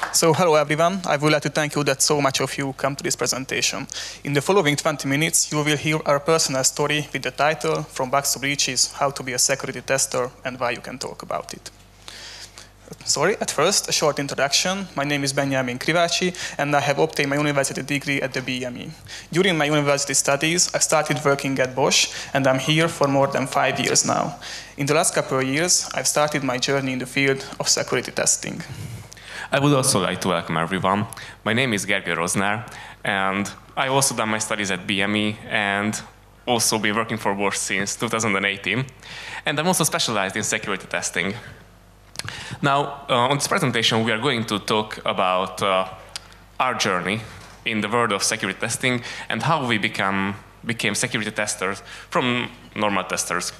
So hello everyone, I would like to thank you that so much of you come to this presentation. In the following 20 minutes you will hear our personal story with the title From Bugs to Breaches, How to be a Security Tester and Why You Can Talk About It. At first, a short introduction. My name is Krivacsy and I have obtained my university degree at the BME. During my university studies, I started working at Bosch and I'm here for more than 5 years now. In the last couple of years, I've started my journey in the field of security testing. I would also like to welcome everyone. My name is Gergo Roznar, and I also done my studies at BME and also been working for Bosch since 2018. And I'm also specialized in security testing. Now, on this presentation, we are going to talk about our journey in the world of security testing and how we became security testers from normal testers.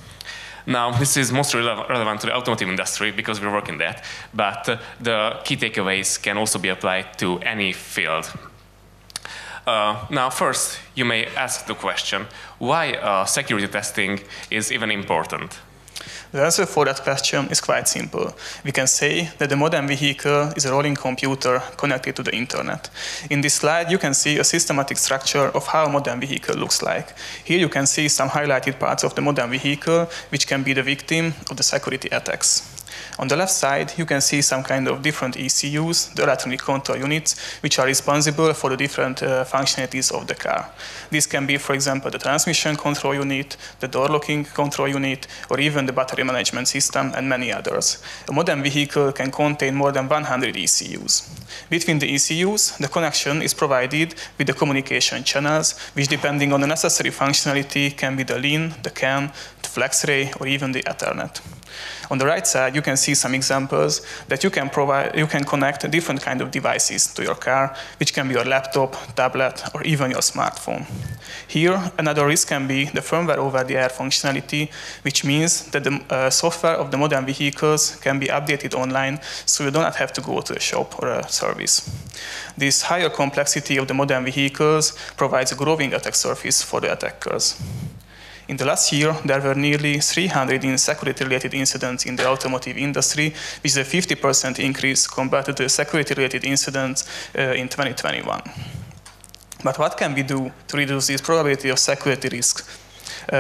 Now, this is mostly relevant to the automotive industry because we work in that, but the key takeaways can also be applied to any field. Now, first, you may ask the question, why security testing is even important? The answer for that question is quite simple. We can say that the modern vehicle is a rolling computer connected to the internet. In this slide, you can see a systematic structure of how a modern vehicle looks like. Here you can see some highlighted parts of the modern vehicle, which can be the victim of the security attacks. On the left side, you can see some kind of different ECUs, the electronic control units, which are responsible for the different functionalities of the car. This can be, for example, the transmission control unit, the door locking control unit, or even the battery management system, and many others. A modern vehicle can contain more than 100 ECUs. Between the ECUs, the connection is provided with the communication channels, which, depending on the necessary functionality, can be the LIN, the CAN, the FlexRay, or even the Ethernet. On the right side, you can see some examples that you can connect different kind of devices to your car, which can be your laptop, tablet, or even your smartphone. Here, another risk can be the firmware over-the-air functionality, which means that the software of the modern vehicles can be updated online, so you do not have to go to a shop or a service. This higher complexity of the modern vehicles provides a growing attack surface for the attackers. In the last year, there were nearly 300 security-related incidents in the automotive industry, which is a 50% increase compared to the security-related incidents in 2021. But what can we do to reduce this probability of security risks?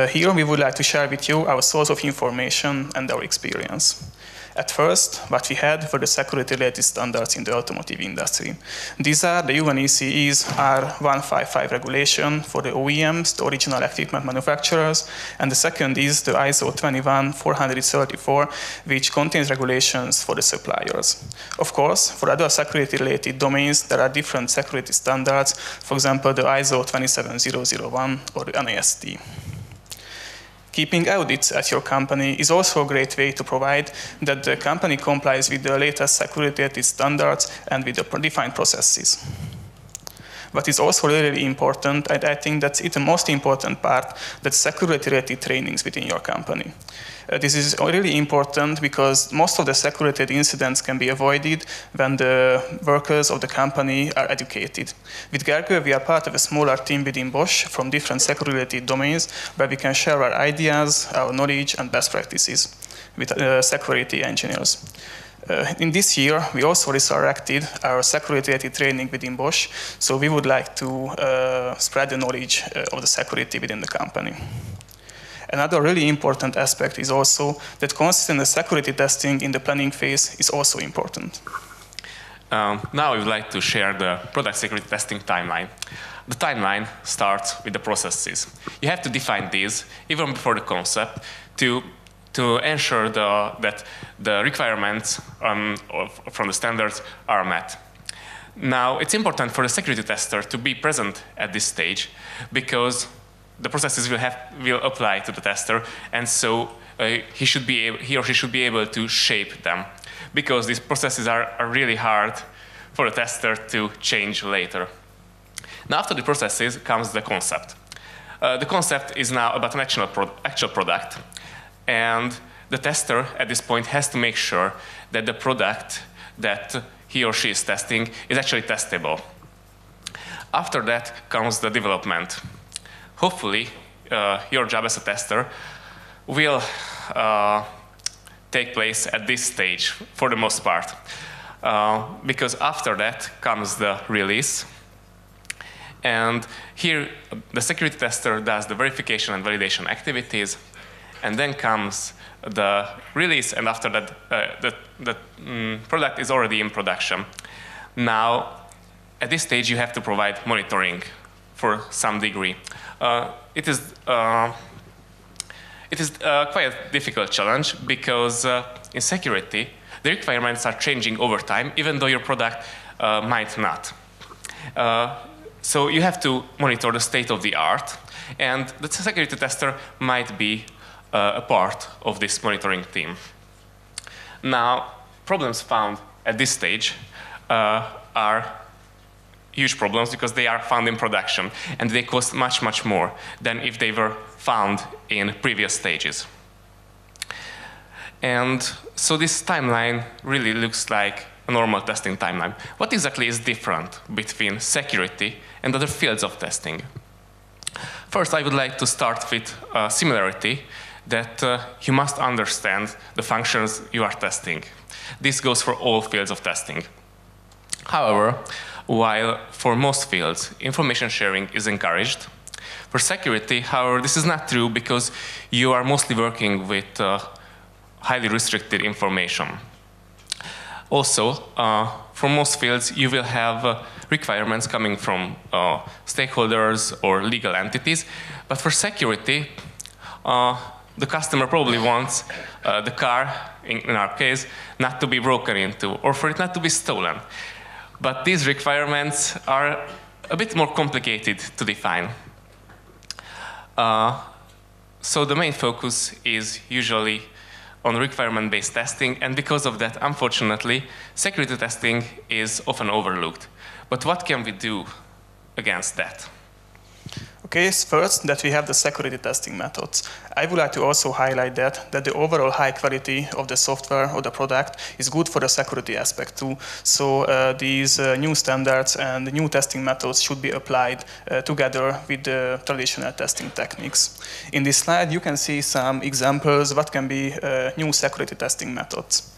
Here, we would like to share with you our source of information and our experience. At first, what we had were the security-related standards in the automotive industry. These are the UNECE's R155 regulation for the OEMs, the original equipment manufacturers, and the second is the ISO 21434, which contains regulations for the suppliers. Of course, for other security-related domains, there are different security standards, for example, the ISO 27001 or the NIST. Keeping audits at your company is also a great way to provide that the company complies with the latest security standards and with the defined processes. What is also really important, and I think that's the most important part, that's security-related trainings within your company. This is really important because most of the security incidents can be avoided when the workers of the company are educated. With Gergo, we are part of a smaller team within Bosch from different security-related domains where we can share our ideas, our knowledge, and best practices with security engineers. In this year, we also resurrected our security-related training within Bosch, so we would like to spread the knowledge of the security within the company. Another really important aspect is also that consistent security testing in the planning phase is also important. Now I would like to share the product security testing timeline. The timeline starts with the processes. You have to define these even before the concept to ensure that the requirements from the standards are met. Now, it's important for the security tester to be present at this stage because the processes will apply to the tester, and so he or she should be able to shape them because these processes are really hard for the tester to change later. Now, after the processes comes the concept. The concept is now about an actual product, and the tester at this point has to make sure that the product that he or she is testing is actually testable. After that comes the development. Hopefully, your job as a tester will take place at this stage for the most part. because after that comes the release. And here, the security tester does the verification and validation activities, and then comes the release, and after that, the product is already in production. Now, at this stage, you have to provide monitoring for some degree. It is quite a difficult challenge because in security, the requirements are changing over time, even though your product might not. So you have to monitor the state of the art, and the security tester might be a part of this monitoring team. Now, problems found at this stage are huge problems because they are found in production, and they cost much, much more than if they were found in previous stages. And so this timeline really looks like a normal testing timeline. What exactly is different between security and other fields of testing? First, I would like to start with a similarity that you must understand the functions you are testing. This goes for all fields of testing. However, while for most fields, information sharing is encouraged, for security, however, this is not true because you are mostly working with highly restricted information. Also, for most fields, you will have requirements coming from stakeholders or legal entities. But for security, the customer probably wants the car, in our case, not to be broken into or for it not to be stolen. But these requirements are a bit more complicated to define. So the main focus is usually on requirement-based testing, and because of that, unfortunately, security testing is often overlooked. But what can we do against that? Okay, first that we have the security testing methods. I would like to also highlight that the overall high quality of the software or the product is good for the security aspect too. So these new standards and new testing methods should be applied together with the traditional testing techniques. In this slide, you can see some examples what can be new security testing methods.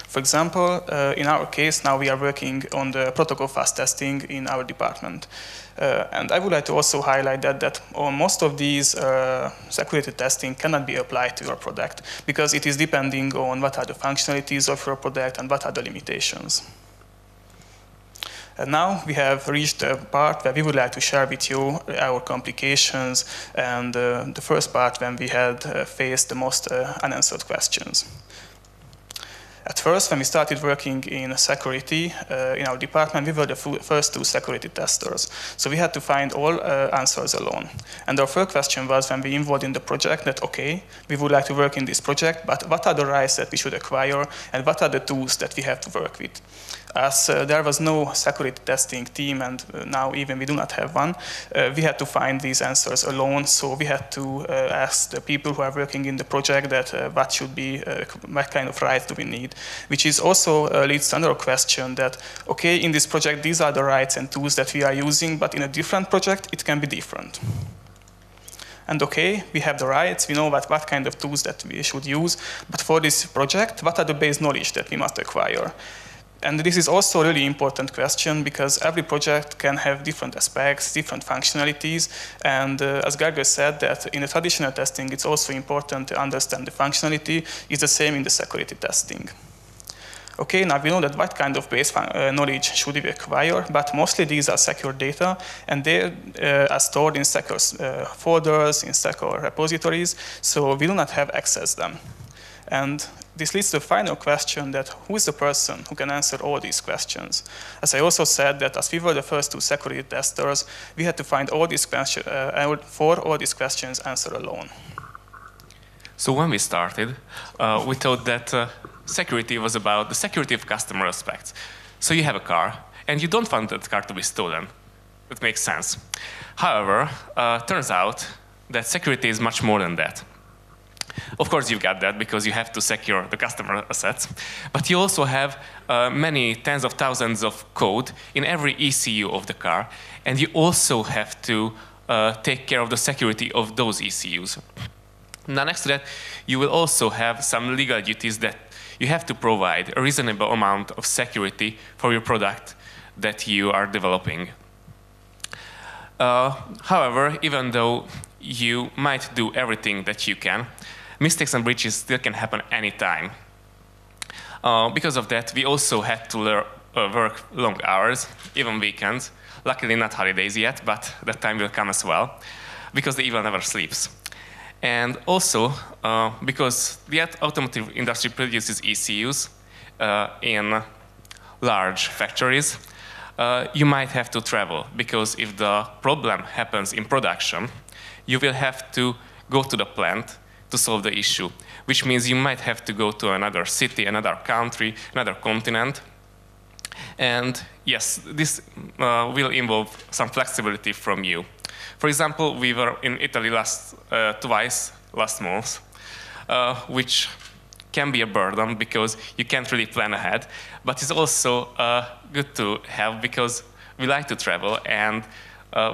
For example, in our case, now we are working on the protocol fast testing in our department. And I would like to also highlight that most of these security testing cannot be applied to your product because it is depending on what are the functionalities of your product and what are the limitations. And now we have reached a part where we would like to share with you our complications and the first part when we had faced the most unanswered questions. At first, when we started working in security in our department, we were the first two security testers. So we had to find all answers alone. And our first question was when we involved in the project that, okay, we would like to work in this project, but what are the rights that we should acquire and what are the tools that we have to work with? As there was no security testing team, and now even we do not have one, we had to find these answers alone. So we had to ask the people who are working in the project that what should be, what kind of rights do we need? Which is also leads to another question that, okay, in this project, these are the rights and tools that we are using, but in a different project, it can be different. And okay, we have the rights, we know what kind of tools that we should use, but for this project, what are the base knowledge that we must acquire? And this is also a really important question because every project can have different aspects, different functionalities. And as Gergo said, that in the traditional testing, it's also important to understand the functionality. It's the same in the security testing. Okay, now we know that what kind of base knowledge should we acquire, but mostly these are secure data, and they are stored in secure folders, in secure repositories, so we do not have access to them. And this leads to the final question that who is the person who can answer all these questions? As I also said that as we were the first two security testers, we had to find all these questions, for all these questions answered alone. So when we started, we thought that security was about the security of customer aspects. So you have a car, and you don't want that car to be stolen. It makes sense. However, turns out that security is much more than that. Of course, you've got that because you have to secure the customer assets, but you also have many tens of thousands of code in every ECU of the car, and you also have to take care of the security of those ECUs. Now, next to that, you will also have some legal duties that you have to provide a reasonable amount of security for your product that you are developing. However, even though you might do everything that you can, mistakes and breaches still can happen anytime. Because of that, we also had to work long hours, even weekends. Luckily not holidays yet, but that time will come as well, because the evil never sleeps. And also, because the automotive industry produces ECUs in large factories, you might have to travel, because if the problem happens in production, you will have to go to the plant to solve the issue, which means you might have to go to another city, another country, another continent. And yes, this will involve some flexibility from you. For example, we were in Italy twice last month, which can be a burden because you can't really plan ahead, but it's also good to have because we like to travel, and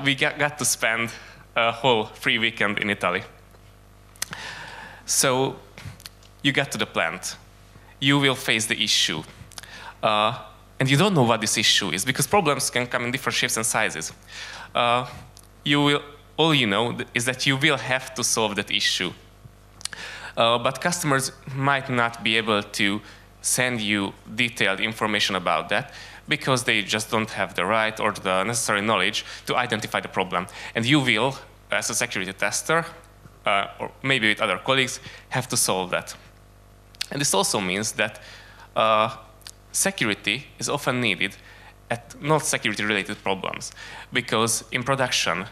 we got to spend a whole free weekend in Italy. So you get to the plant, you will face the issue, and you don't know what this issue is because problems can come in different shapes and sizes. All you know is that you will have to solve that issue. But customers might not be able to send you detailed information about that because they just don't have the right or the necessary knowledge to identify the problem. And you will, as a security tester, or maybe with other colleagues, have to solve that. And this also means that security is often needed at not security-related problems, because in production,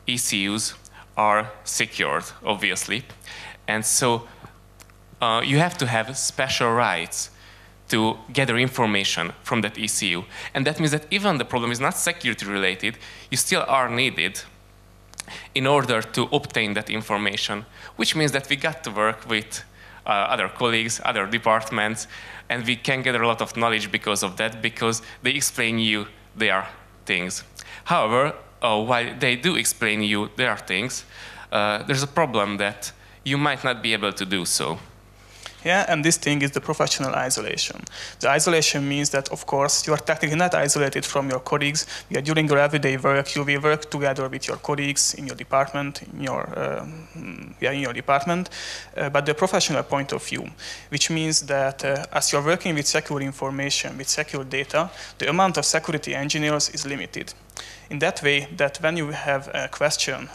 ECUs are secured, obviously, and so you have to have special rights to gather information from that ECU. And that means that even the problem is not security-related, you still are needed in order to obtain that information, which means that we got to work with other colleagues, other departments, and we can gather a lot of knowledge because of that, because they explain you their things. However, while they do explain you their things, there's a problem that you might not be able to do so. Yeah, and this thing is the professional isolation. The isolation means that, of course, you are technically not isolated from your colleagues. During your everyday work, you will work together with your colleagues in your department, in your department. But the professional point of view, which means that as you're working with secure information, with secure data, the amount of security engineers is limited. In that way, that when you have a question,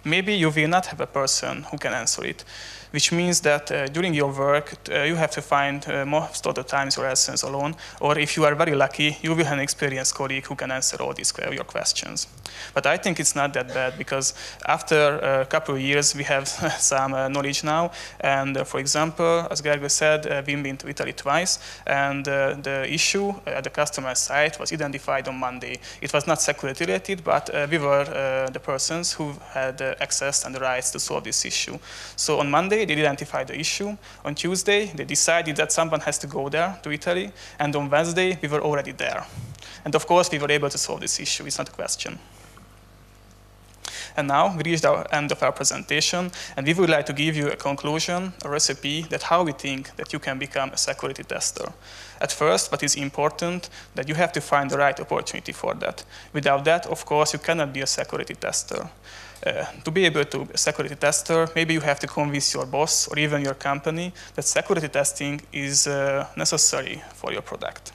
maybe you will not have a person who can answer it. Which means that during your work, you have to find most of the times your answers alone, or if you are very lucky, you will have an experienced colleague who can answer all these your questions. But I think it's not that bad, because after a couple of years, we have some knowledge now. And for example, as Gergo said, we've been to Italy twice, and the issue at the customer site was identified on Monday. It was not security related, but we were the persons who had access and the rights to solve this issue. So on Monday, they identified the issue. On Tuesday, they decided that someone has to go there to Italy. And on Wednesday, we were already there. And of course, we were able to solve this issue. It's not a question. And now we reached the end of our presentation. And we would like to give you a conclusion, a recipe, that how we think that you can become a security tester. At first, what is important, that you have to find the right opportunity for that. Without that, of course, you cannot be a security tester. To be able to be a security tester, maybe you have to convince your boss or even your company that security testing is necessary for your product.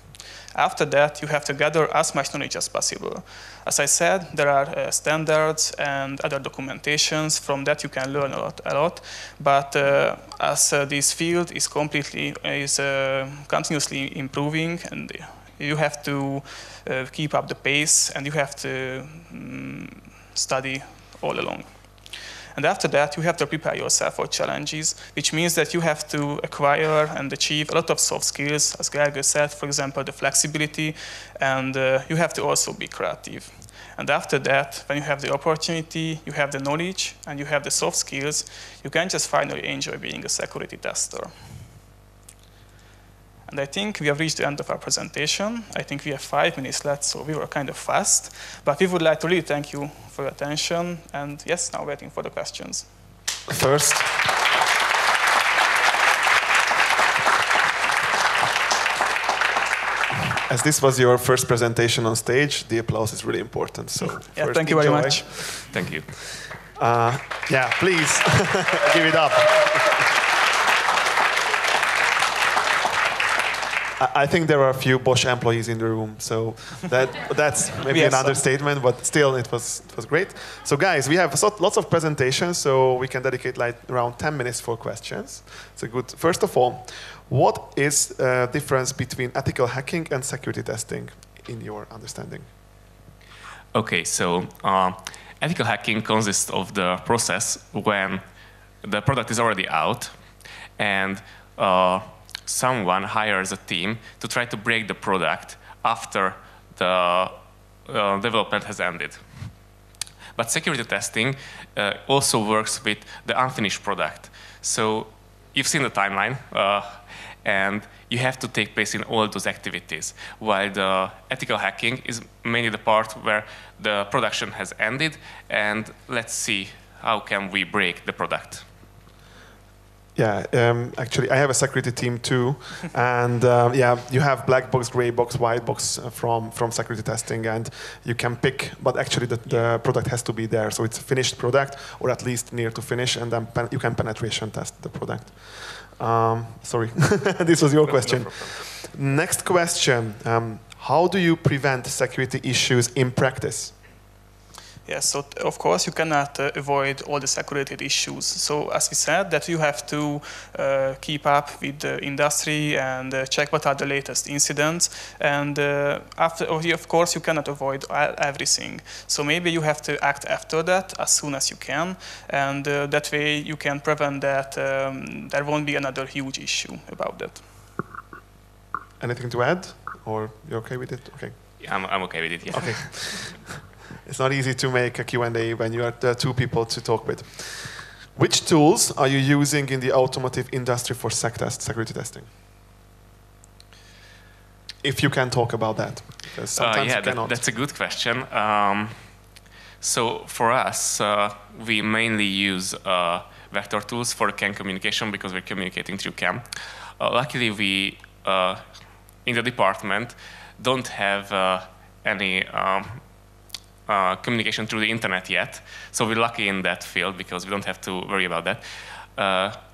After that, you have to gather as much knowledge as possible. As I said, there are standards and other documentations. From that, you can learn a lot. But as this field is continuously improving, and you have to keep up the pace, and you have to study all along. And after that, you have to prepare yourself for challenges, which means that you have to acquire and achieve a lot of soft skills, as Gergo said, for example, the flexibility, and you have to also be creative. And after that, when you have the opportunity, you have the knowledge, and you have the soft skills, you can just finally enjoy being a security tester. And I think we have reached the end of our presentation. I think we have 5 minutes left, so we were kind of fast. But we would like to really thank you for your attention. And yes, now waiting for the questions. First, As this was your first presentation on stage, the applause is really important. So yeah, thank you very much. Thank you. Yeah, please give it up. I think there are a few Bosch employees in the room, so that's maybe an understatement, but still it was great. So guys, we have lots of presentations, so we can dedicate like around 10 minutes for questions. So good. First of all, what is the difference between ethical hacking and security testing in your understanding? Okay, so ethical hacking consists of the process when the product is already out and someone hires a team to try to break the product after the development has ended. But security testing also works with the unfinished product. So you've seen the timeline, and you have to take place in all those activities, while the ethical hacking is mainly the part where the production has ended, and let's see how can we break the product. Yeah, actually, I have a security team too, and yeah, you have black box, gray box, white box from security testing, and you can pick. But actually, the product has to be there, so it's a finished product, or at least near to finish, and then you can penetration test the product. Sorry, this was your question. Next question: how do you prevent security issues in practice? Yes, so of course you cannot avoid all the security issues. So as we said, that you have to keep up with the industry and check what are the latest incidents. And of course, you cannot avoid everything. So maybe you have to act after that as soon as you can, and that way you can prevent that there won't be another huge issue about that. Anything to add, or you're okay with it? Okay. Yeah, I'm okay with it. Yeah. Okay. It's not easy to make a Q&A when you are two people to talk with. Which tools are you using in the automotive industry for security testing? If you can talk about that. Sometimes yeah, you cannot. That's a good question. So for us, we mainly use vector tools for CAN communication because we're communicating through CAN. Luckily, we, in the department, don't have any communication through the internet yet, so we're lucky in that field because we don't have to worry about that.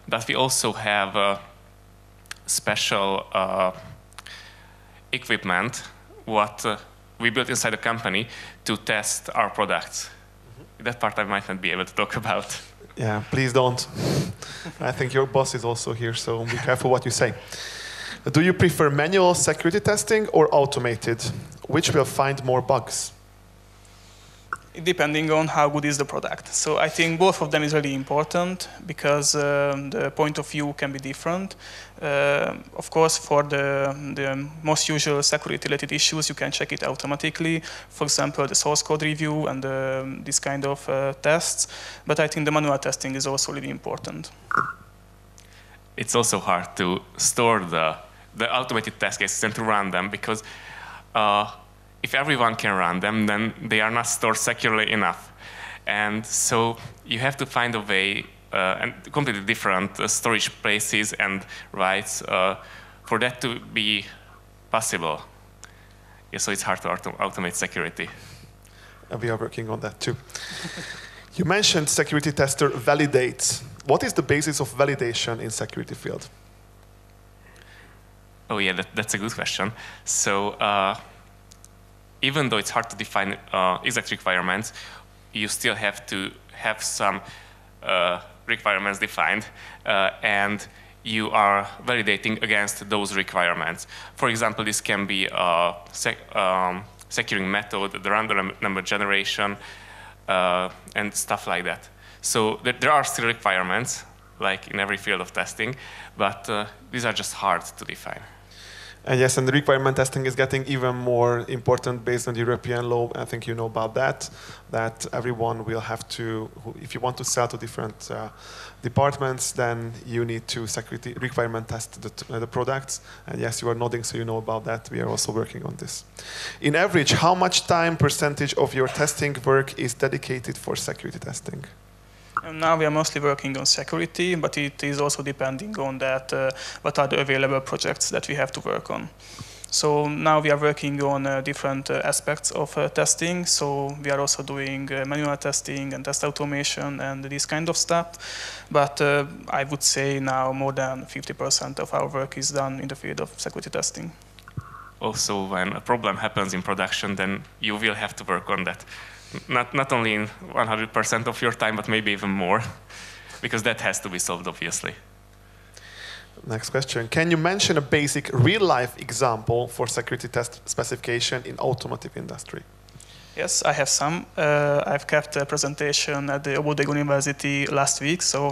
But we also have special equipment what we built inside the company to test our products. That part I might not be able to talk about. Yeah, please don't. I think your boss is also here, so be careful what you say. Do you prefer manual security testing or automated? Which will find more bugs? Depending on how good is the product. So I think both of them is really important because the point of view can be different. Of course, for the most usual security-related issues, you can check it automatically. For example, the source code review and this kind of tests. But I think the manual testing is also really important. It's also hard to store the automated test cases and to run them because if everyone can run them, then they are not stored securely enough. And so you have to find a way and completely different storage places and rights for that to be possible. Yeah, so it's hard to automate security. We are working on that too. You mentioned security tester validates. What is the basis of validation in security field? Oh yeah, that's a good question. So even though it's hard to define exact requirements, you still have to have some requirements defined, and you are validating against those requirements. For example, this can be a securing method, the random number generation, and stuff like that. So there are still requirements, like in every field of testing, but these are just hard to define. And yes, and the requirement testing is getting even more important based on the European law. I think you know about that, that everyone will have to, if you want to sell to different departments, then you need to requirement test the products. And yes, you are nodding, so you know about that. We are also working on this. In average, how much time percentage of your testing work is dedicated for security testing? And now we are mostly working on security, but it is also depending on that what are the available projects that we have to work on. So now we are working on different aspects of testing. So we are also doing manual testing and test automation and this kind of stuff. But I would say now more than 50% of our work is done in the field of security testing. Also, when a problem happens in production, then you will have to work on that. Not only in 100% of your time, but maybe even more, because that has to be solved, obviously. Next question. Can you mention a basic real-life example for security test specification in automotive industry? Yes, I have some. I've kept a presentation at the Obodega University last week, so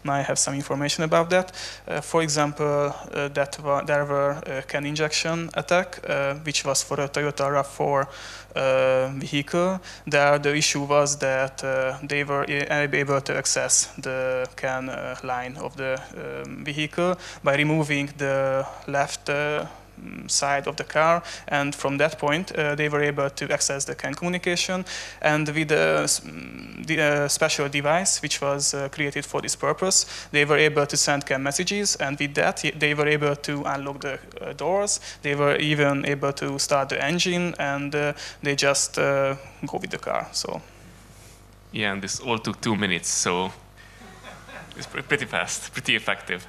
now I have some information about that. For example, there were a CAN injection attack, which was for a Toyota RAV4 vehicle. There, the issue was that they were able to access the CAN line of the vehicle by removing the left side of the car, and from that point they were able to access the CAN communication, and with a special device which was created for this purpose, they were able to send CAN messages, and with that they were able to unlock the doors. They were even able to start the engine, and they just go with the car. So yeah, and this all took 2 minutes, so it's pretty fast, pretty effective.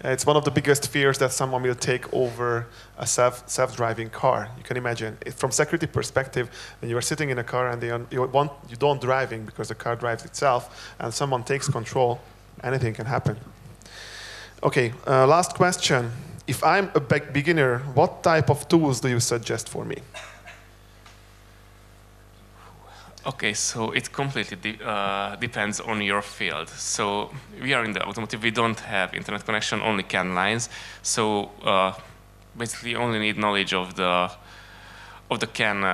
It's one of the biggest fears that someone will take over a self-driving car. You can imagine. From security perspective, when you are sitting in a car and you don't driving because the car drives itself, and someone takes control, anything can happen. Okay, last question. If I'm a beginner, what type of tools do you suggest for me? Okay, so it completely depends on your field. So we are in the automotive, we don't have internet connection, only CAN lines. So basically you only need knowledge of the CAN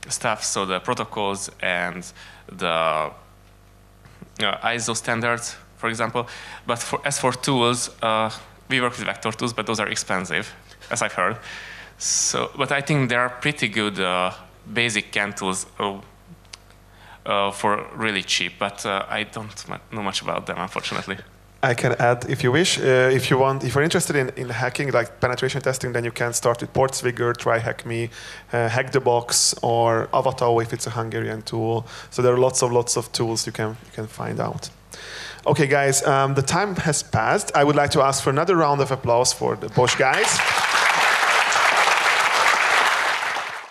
stuff, so the protocols and the ISO standards, for example. But as for tools, we work with vector tools, but those are expensive, as I've heard. So, but I think there are pretty good basic CAN tools for really cheap, but I don't know much about them, unfortunately. I can add, if you wish, if you're interested in hacking, like penetration testing, then you can start with Portswigger, try HackMe, Hack the Box, or Avatao if it's a Hungarian tool. So there are lots of tools you can find out. Okay, guys, the time has passed. I would like to ask for another round of applause for the Bosch guys.